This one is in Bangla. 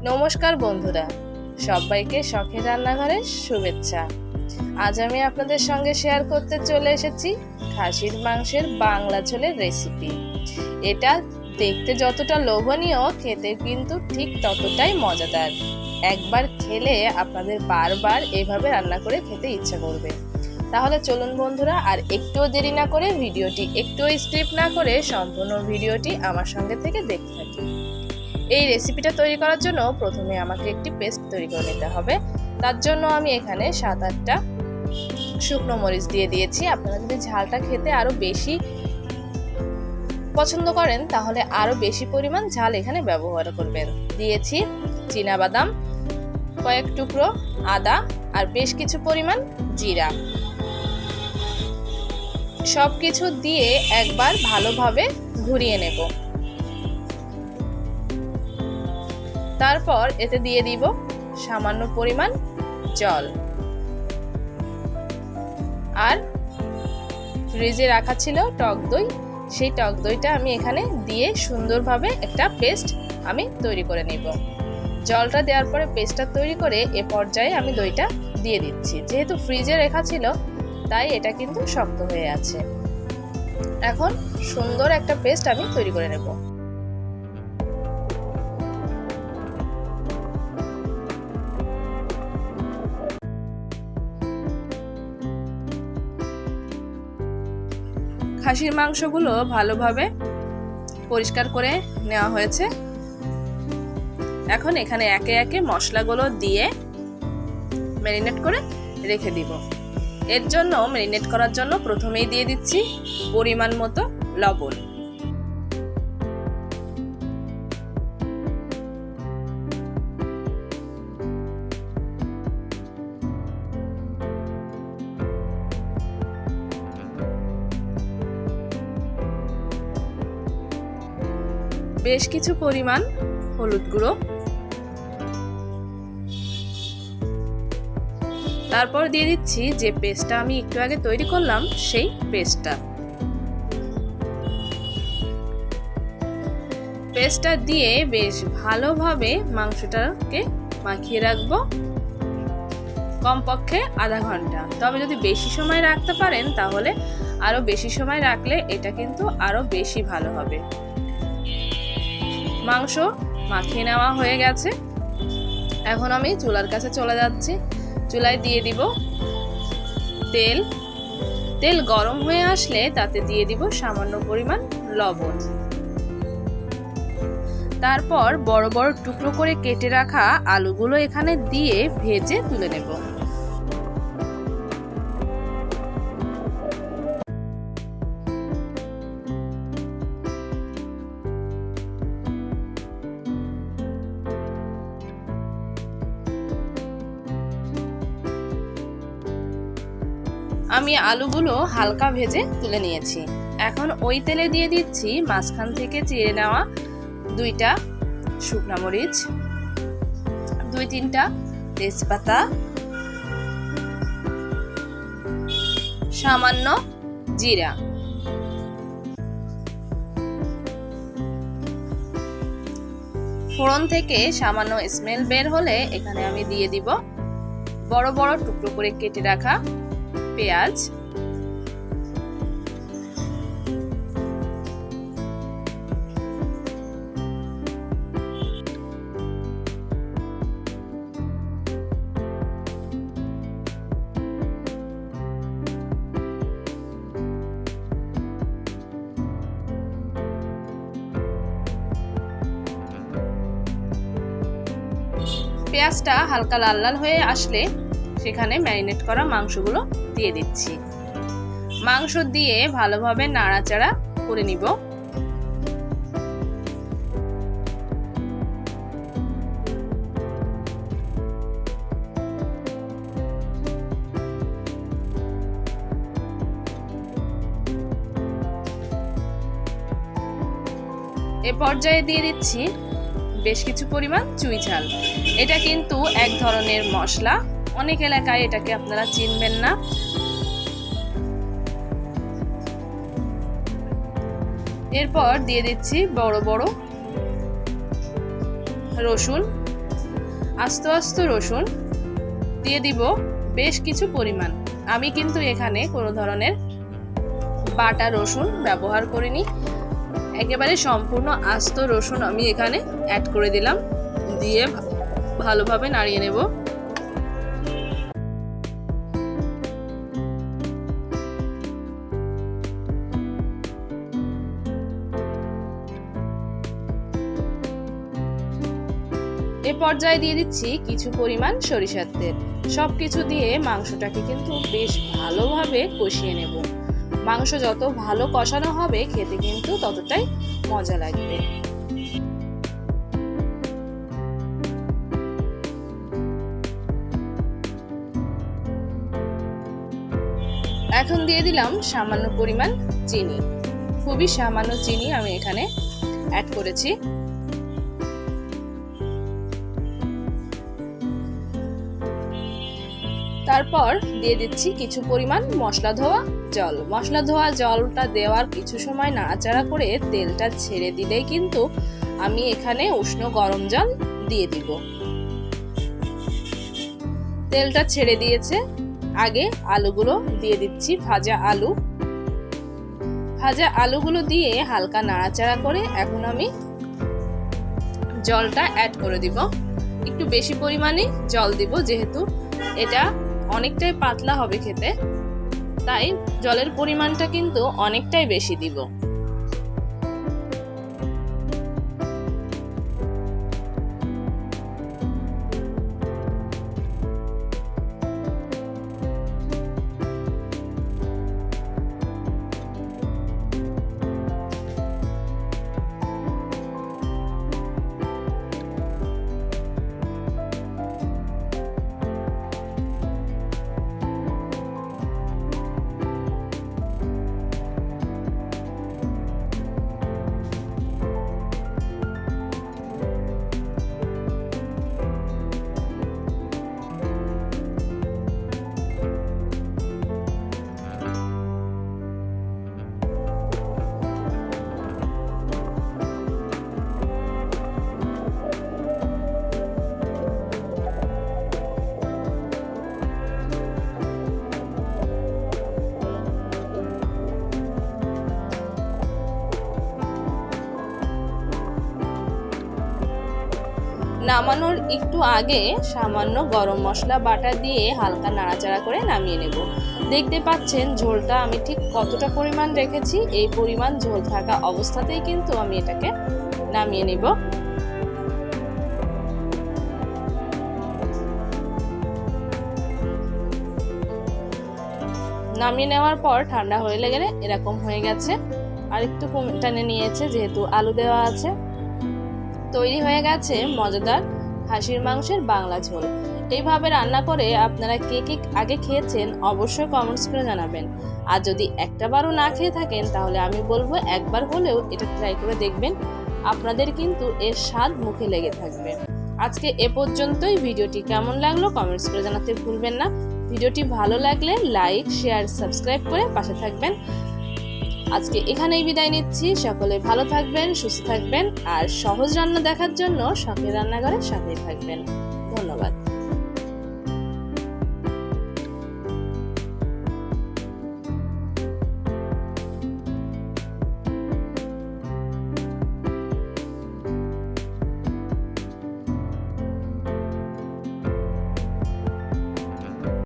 নমস্কার বন্ধুরা, সবাইকে শখের রান্নাঘরে শুভেচ্ছা। আজ আমি আপনাদের সঙ্গে শেয়ার করতে চলে এসেছি খাসির মাংসের বাংলা ঝোলের রেসিপি। এটা দেখতে যতটা লোভনীয়, খেতে কিন্তু ঠিক ততটাই মজাদার। একবার খেলে আপনাদের বারবার এভাবে রান্না করে খেতে ইচ্ছা করবে। তাহলে চলুন বন্ধুরা, আর একটুও দেরি না করে ভিডিওটি একটুও স্কিপ না করে সম্পূর্ণ ভিডিওটি আমার সঙ্গে থেকে দেখতে থাকি। এই রেসিপিটা তৈরি করার জন্য প্রথমে আমাকে একটি পেস্ট তৈরি করে নিতে হবে। তার জন্য আমি এখানে 7-8টা শুকনো মরিচ দিয়ে দিয়েছি। আপনারা যদি ঝালটা খেতে আরও বেশি পছন্দ করেন তাহলে আরও বেশি পরিমাণ ঝাল এখানে ব্যবহার করবেন। দিয়েছি চীনাবাদাম, কয়েক টুকরো আদা আর বেশ কিছু পরিমাণ জিরা। সব কিছু দিয়ে একবার ভালোভাবে ঘুরিয়ে নেব। তারপর এতে দিয়ে দিব সামান্য পরিমাণ জল, আর ফ্রিজে রাখা ছিল টক দই। সেই টক দইটা আমি এখানে দিয়ে সুন্দরভাবে একটা পেস্ট আমি তৈরি করে নিব। জলটা দেওয়ার পরে পেস্টটা তৈরি করে এ পর্যায়ে আমি দইটা দিয়ে দিচ্ছি। যেহেতু ফ্রিজে রাখা ছিল তাই এটা কিন্তু শক্ত হয়ে আছে। এখন সুন্দর একটা পেস্ট আমি তৈরি করে নেব। খাসির মাংসগুলো ভালোভাবে পরিষ্কার করে নেওয়া হয়েছে। এখন এখানে একে একে মশলাগুলো দিয়ে ম্যারিনেট করে রেখে দিব। এর জন্য ম্যারিনেট করার জন্য প্রথমেই দিয়ে দিচ্ছি পরিমাণ মতো লবণ। বেশ কিছু পরিমাণ হলুদ গুঁড়ো, তারপর দিয়ে দিচ্ছি যে পেস্টটা আমি একটু আগে তৈরি করলাম সেই পেস্টটা দিয়ে বেশ ভালোভাবে মাংসটাকে মাখিয়ে রাখবো কমপক্ষে আধা ঘন্টা। তবে যদি বেশি সময় রাখতে পারেন তাহলে আরো বেশি সময় রাখলে এটা কিন্তু আরো বেশি ভালো হবে। মাংস মাখিয়ে নেওয়া হয়ে গেছে। এখন আমি চুলার কাছে চলে যাচ্ছি। চুলায় দিয়ে দিব তেল। তেল গরম হয়ে আসলে তাতে দিয়ে দিব সামান্য পরিমাণ লবণ। তারপর বড় বড় টুকরো করে কেটে রাখা আলুগুলো এখানে দিয়ে ভেজে তুলে নেব। আমি আলুগুলো হালকা ভেজে তুলে নিয়েছি। এখন ওই তেলে দিয়ে দিচ্ছি মাঝখান থেকে চিড়ে নেওয়া 2টা শুকনো মরিচ, 2-3টা তেজপাতা, সামান্য জিরা। ফোড়ন থেকে সামান্য স্মেল বের হলে এখানে আমি দিয়ে দিব বড় বড় টুকরো করে কেটে রাখা পেঁয়াজ, পেঁয়াজটা হালকা লাল লাল হয়ে আসলে সেখানে ম্যারিনেট করা মাংসগুলো দিয়ে দিচ্ছি। মাংস দিয়ে ভালোভাবে নাড়াচাড়া করে নিব। এ পর্যায়ে দিয়ে দিচ্ছি বেশ কিছু পরিমাণ চুই ঝাল। এটা কিন্তু এক ধরনের মশলা, অনেক এলাকায় এটাকে আপনারা চিনবেন না। এরপর দিয়ে দিচ্ছি বড় বড় রসুন আস্ত আস্ত রসুন দিয়ে দিব বেশ কিছু পরিমাণ। আমি কিন্তু এখানে কোনো ধরনের বাটা রসুন ব্যবহার করিনি, একেবারে সম্পূর্ণ আস্ত রসুন আমি এখানে অ্যাড করে দিলাম। দিয়ে ভালোভাবে নাড়িয়ে নেব। এ পর্যায়ে দিয়ে দিচ্ছি কিছু পরিমাণ সরিষার তেল। সবকিছু দিয়ে মাংসটাকে কিন্তু বেশ ভালোভাবে কষিয়ে নেব। মাংস যত ভালো কষানো হবে খেতে কিন্তু ততটাই মজা লাগবে। এখন দিয়ে দিলাম সামান্য পরিমাণ চিনি, খুবই সামান্য চিনি আমি এখানে অ্যাড করেছি। তারপর দিয়ে দিচ্ছি কিছু পরিমাণ মশলা ধোয়া জল। মশলা ধোয়া জলটা দেওয়ার কিছু সময় নাড়াচাড়া করে তেলটা ছেড়ে দিলেই কিন্তু আমি এখানে উষ্ণ গরম জল দিয়ে দিব। তেলটা ছেড়ে দিয়েছে, আগে আলুগুলো দিয়ে দিচ্ছি। ভাজা আলুগুলো দিয়ে হালকা নাড়াচাড়া করে এখন আমি জলটা অ্যাড করে দিব। একটু বেশি পরিমাণে জল দিব, যেহেতু এটা অনেকটাই পাতলা হবে খেতে, তাই জলের পরিমাণটা কিন্তু অনেকটাই বেশি দিব। নামানোর একটু আগে সামান্য গরম মশলা বাটা দিয়ে হালকা নাড়াচাড়া করে নামিয়ে নেব। দেখতে পাচ্ছেন ঝোলটা আমি ঠিক কতটা পরিমাণ রেখেছি। এই পরিমাণ ঝোল থাকা অবস্থাতেই কিন্তু আমি এটাকে নামিয়ে নেব। নামিয়ে নেওয়ার পর ঠান্ডা হয়ে গেলে এরকম হয়ে গেছে, আর একটু টেনে নিয়েছে যেহেতু আলু দেওয়া আছে। তৈরি হয়ে গেছে মজাদার খাসির মাংসের বাংলা ঝোল। এইভাবে রান্না করে আপনারা কে কে আগে খেয়েছেন অবশ্যই কমেন্টস করে জানাবেন। আর যদি একটাবারও না খেয়ে থাকেন তাহলে আমি বলবো একবার হলেও এটা ট্রাই করে দেখবেন, আপনাদের কিন্তু এর স্বাদ মুখে লেগে থাকবে। আজকে এ পর্যন্তই। ভিডিওটি কেমন লাগলো কমেন্টস করে জানাতে ভুলবেন না। ভিডিওটি ভালো লাগলে লাইক, শেয়ার, সাবস্ক্রাইব করে পাশে থাকবেন। আজকে এখানেই বিদায় নিচ্ছি। সকলে ভালো থাকবেন, সুস্থ থাকবেন, আর সহজ রান্না দেখার জন্য শখের রান্নাঘরের সাথেই থাকবেন। ধন্যবাদ।